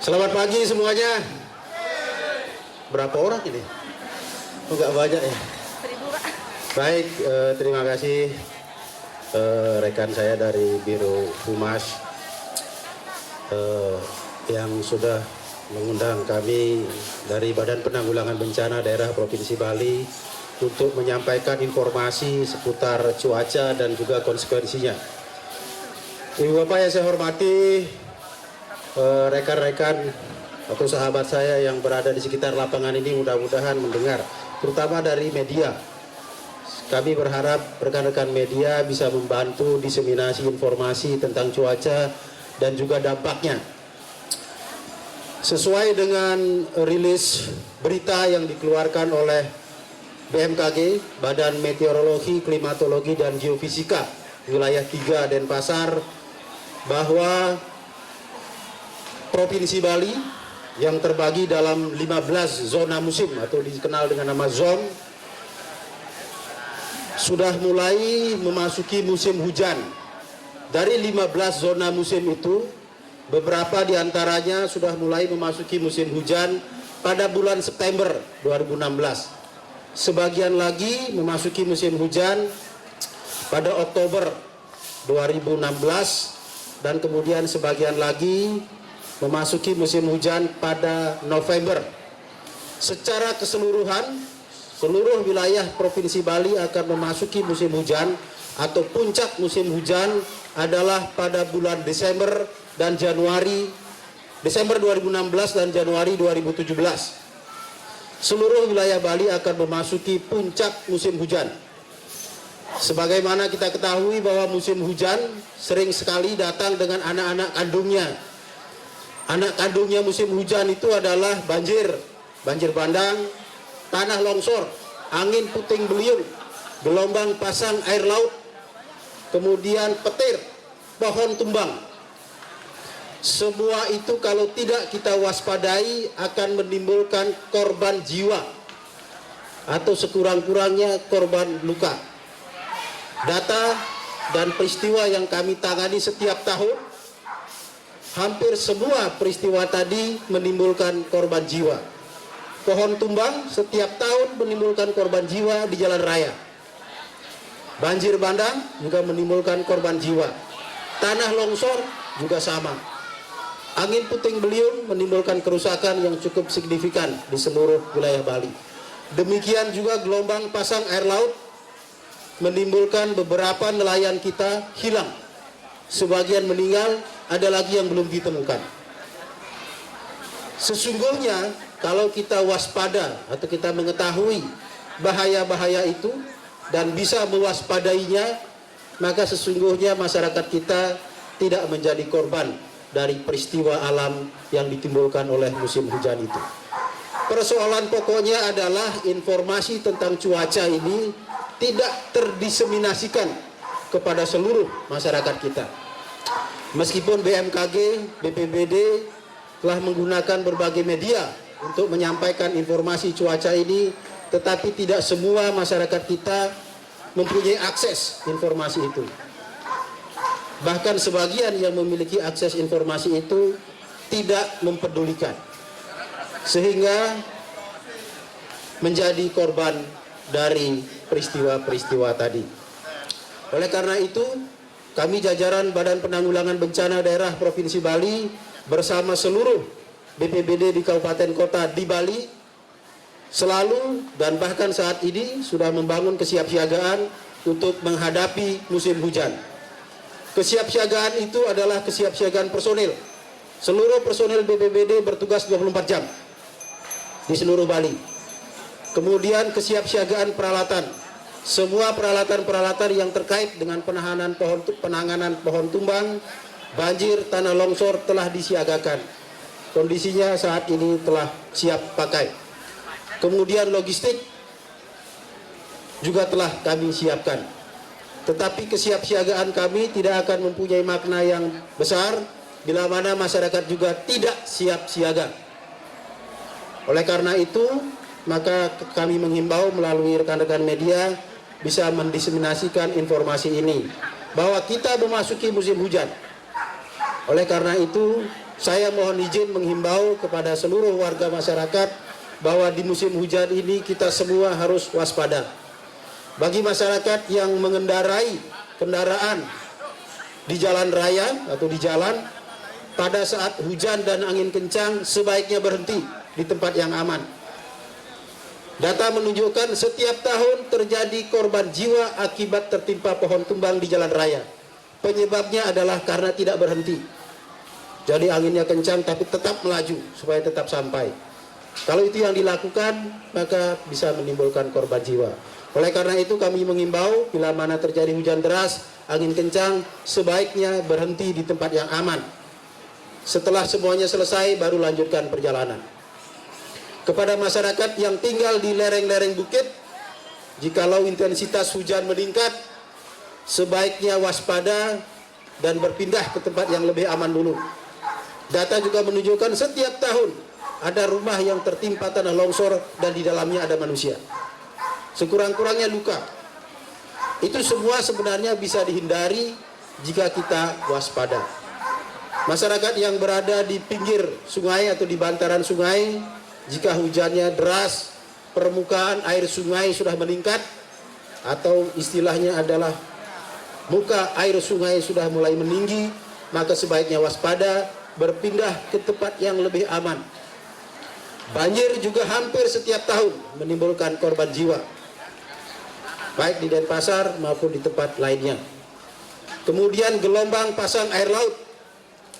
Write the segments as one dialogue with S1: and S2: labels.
S1: Selamat pagi semuanya. Berapa orang ini? Enggak banyak ya.
S2: 1000, Pak.
S1: Baik, terima kasih rekan saya dari Biro Humas yang sudah mengundang kami dari Badan Penanggulangan Bencana Daerah Provinsi Bali untuk menyampaikan informasi seputar cuaca dan juga konsekuensinya. Ibu Bapak yang saya hormati, rekan-rekan atau sahabat saya yang berada di sekitar lapangan ini mudah-mudahan mendengar, terutama dari media. Kami berharap rekan-rekan media bisa membantu diseminasi informasi tentang cuaca dan juga dampaknya. Sesuai dengan rilis berita yang dikeluarkan oleh BMKG, Badan Meteorologi, Klimatologi, dan Geofisika Wilayah 3 Denpasar, bahwa Provinsi Bali yang terbagi dalam 15 zona musim atau dikenal dengan nama zon sudah mulai memasuki musim hujan. Dari 15 zona musim itu, beberapa diantaranya sudah mulai memasuki musim hujan pada bulan September 2016. Sebagian lagi memasuki musim hujan pada Oktober 2016 dan kemudian sebagian lagi memasuki musim hujan pada November. Secara keseluruhan, seluruh wilayah Provinsi Bali akan memasuki musim hujan atau puncak musim hujan adalah pada bulan Desember dan Januari, Desember 2016 dan Januari 2017. Seluruh wilayah Bali akan memasuki puncak musim hujan. Sebagaimana kita ketahui bahwa musim hujan sering sekali datang dengan anak-anak kandungnya. Anak kandungnya musim hujan itu adalah banjir bandang, tanah longsor, angin puting beliung, gelombang pasang air laut, kemudian petir, pohon tumbang. Semua itu kalau tidak kita waspadai akan menimbulkan korban jiwa atau sekurang-kurangnya korban luka. Data dan peristiwa yang kami tangani setiap tahun, hampir semua peristiwa tadi menimbulkan korban jiwa. Pohon tumbang setiap tahun menimbulkan korban jiwa di jalan raya. Banjir bandang juga menimbulkan korban jiwa. Tanah longsor juga sama. Angin puting beliung menimbulkan kerusakan yang cukup signifikan di seluruh wilayah Bali. Demikian juga gelombang pasang air laut menimbulkan beberapa nelayan kita hilang. Sebagian meninggal, ada lagi yang belum ditemukan. Sesungguhnya kalau kita waspada atau kita mengetahui bahaya-bahaya itu dan bisa mewaspadainya, maka sesungguhnya masyarakat kita tidak menjadi korban dari peristiwa alam yang ditimbulkan oleh musim hujan itu. Persoalan pokoknya adalah informasi tentang cuaca ini tidak terdiseminasikan kepada seluruh masyarakat kita. Meskipun BMKG, BPBD telah menggunakan berbagai media untuk menyampaikan informasi cuaca ini, tetapi tidak semua masyarakat kita mempunyai akses informasi itu. Bahkan sebagian yang memiliki akses informasi itu tidak mempedulikan, sehingga menjadi korban dari peristiwa-peristiwa tadi. Oleh karena itu, kami jajaran Badan Penanggulangan Bencana Daerah Provinsi Bali bersama seluruh BPBD di kabupaten kota di Bali selalu dan bahkan saat ini sudah membangun kesiapsiagaan untuk menghadapi musim hujan. Kesiapsiagaan itu adalah kesiapsiagaan personil. Seluruh personil BPBD bertugas 24 jam di seluruh Bali. Kemudian kesiapsiagaan peralatan. Semua peralatan-peralatan yang terkait dengan penanganan pohon tumbang, banjir, tanah longsor telah disiagakan. Kondisinya saat ini telah siap pakai. Kemudian logistik juga telah kami siapkan. Tetapi kesiapsiagaan kami tidak akan mempunyai makna yang besar bila mana masyarakat juga tidak siap siaga. Oleh karena itu, maka kami menghimbau melalui rekan-rekan media bisa mendiseminasikan informasi ini bahwa kita memasuki musim hujan. Oleh karena itu, saya mohon izin menghimbau kepada seluruh warga masyarakat bahwa di musim hujan ini kita semua harus waspada. Bagi masyarakat yang mengendarai kendaraan di jalan raya atau di jalan, pada saat hujan dan angin kencang sebaiknya berhenti di tempat yang aman. Data menunjukkan setiap tahun terjadi korban jiwa akibat tertimpa pohon tumbang di jalan raya. Penyebabnya adalah karena tidak berhenti. Jadi anginnya kencang tapi tetap melaju supaya tetap sampai. Kalau itu yang dilakukan, maka bisa menimbulkan korban jiwa. Oleh karena itu kami mengimbau bila mana terjadi hujan deras, angin kencang, sebaiknya berhenti di tempat yang aman. Setelah semuanya selesai, baru lanjutkan perjalanan. Kepada masyarakat yang tinggal di lereng-lereng bukit, jikalau intensitas hujan meningkat, sebaiknya waspada dan berpindah ke tempat yang lebih aman dulu. Data juga menunjukkan setiap tahun ada rumah yang tertimpa tanah longsor dan di dalamnya ada manusia. Sekurang-kurangnya luka. Itu semua sebenarnya bisa dihindari jika kita waspada. Masyarakat yang berada di pinggir sungai atau di bantaran sungai, jika hujannya deras, permukaan air sungai sudah meningkat, atau istilahnya adalah muka air sungai sudah mulai meninggi, maka sebaiknya waspada, berpindah ke tempat yang lebih aman. Banjir juga hampir setiap tahun menimbulkan korban jiwa, baik di Denpasar maupun di tempat lainnya. Kemudian gelombang pasang air laut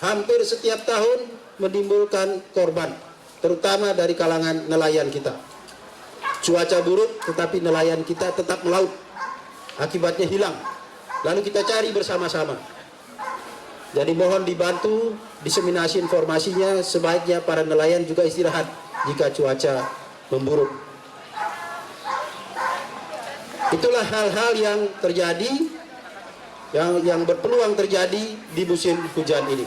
S1: hampir setiap tahun menimbulkan korban, terutama dari kalangan nelayan kita. Cuaca buruk tetapi nelayan kita tetap melaut, akibatnya hilang. Lalu kita cari bersama-sama. Jadi mohon dibantu diseminasi informasinya, sebaiknya para nelayan juga istirahat jika cuaca memburuk. Itulah hal-hal yang terjadi, yang berpeluang terjadi di musim hujan ini.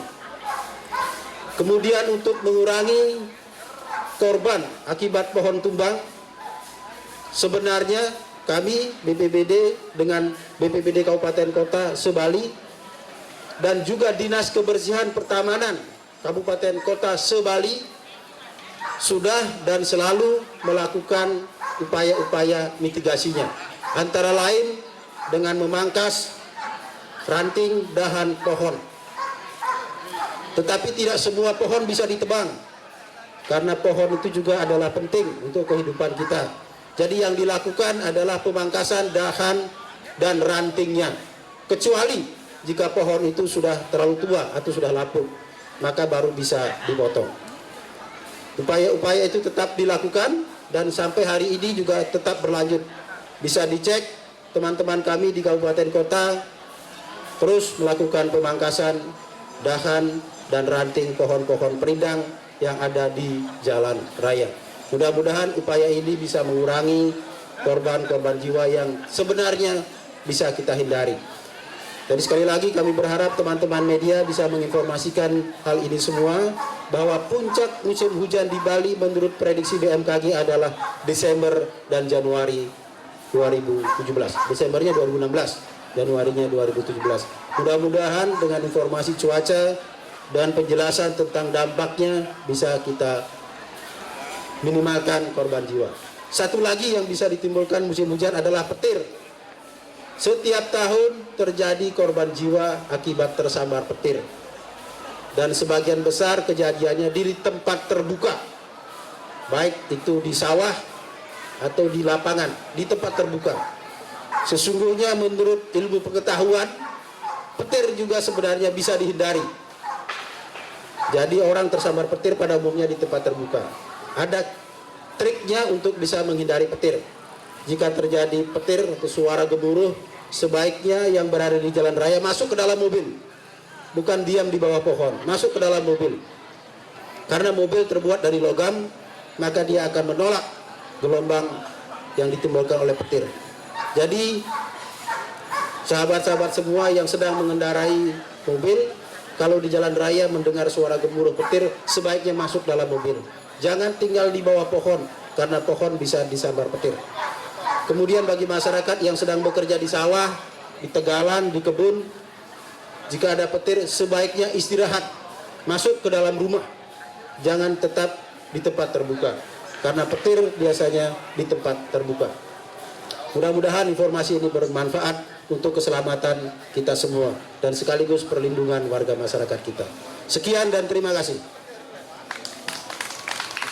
S1: Kemudian untuk mengurangi korban akibat pohon tumbang, sebenarnya kami BPBD dengan BPBD Kabupaten Kota Sebali dan juga Dinas Kebersihan Pertamanan Kabupaten Kota Sebali sudah dan selalu melakukan upaya-upaya mitigasinya. Antara lain dengan memangkas ranting dahan pohon. Tetapi tidak semua pohon bisa ditebang, karena pohon itu juga adalah penting untuk kehidupan kita. Jadi yang dilakukan adalah pemangkasan dahan dan rantingnya. Kecuali jika pohon itu sudah terlalu tua atau sudah lapuk, maka baru bisa dipotong. Upaya-upaya itu tetap dilakukan dan sampai hari ini juga tetap berlanjut. Bisa dicek teman-teman kami di Kabupaten Kota terus melakukan pemangkasan dahan dan ranting pohon-pohon perindang yang ada di jalan raya. Mudah-mudahan upaya ini bisa mengurangi korban-korban jiwa yang sebenarnya bisa kita hindari. Jadi sekali lagi kami berharap teman-teman media bisa menginformasikan hal ini semua, bahwa puncak musim hujan di Bali menurut prediksi BMKG adalah Desember dan Januari 2017. Desembernya 2016, Januarinya 2017. Mudah-mudahan dengan informasi cuaca dan penjelasan tentang dampaknya bisa kita minimalkan korban jiwa. Satu lagi yang bisa ditimbulkan musim hujan adalah petir. Setiap tahun terjadi korban jiwa akibat tersambar petir. Dan sebagian besar kejadiannya di tempat terbuka. Baik itu di sawah atau di lapangan, di tempat terbuka. Sesungguhnya menurut ilmu pengetahuan, petir juga sebenarnya bisa dihindari. Jadi orang tersambar petir pada umumnya di tempat terbuka. Ada triknya untuk bisa menghindari petir. Jika terjadi petir atau suara gemuruh, sebaiknya yang berada di jalan raya masuk ke dalam mobil. Bukan diam di bawah pohon, masuk ke dalam mobil. Karena mobil terbuat dari logam, maka dia akan menolak gelombang yang ditimbulkan oleh petir. Jadi sahabat-sahabat semua yang sedang mengendarai mobil, kalau di jalan raya mendengar suara gemuruh petir, sebaiknya masuk dalam mobil. Jangan tinggal di bawah pohon, karena pohon bisa disambar petir. Kemudian bagi masyarakat yang sedang bekerja di sawah, di tegalan, di kebun, jika ada petir, sebaiknya istirahat masuk ke dalam rumah. Jangan tetap di tempat terbuka, karena petir biasanya di tempat terbuka. Mudah-mudahan informasi ini bermanfaat untuk keselamatan kita semua dan sekaligus perlindungan warga masyarakat kita. Sekian dan terima kasih.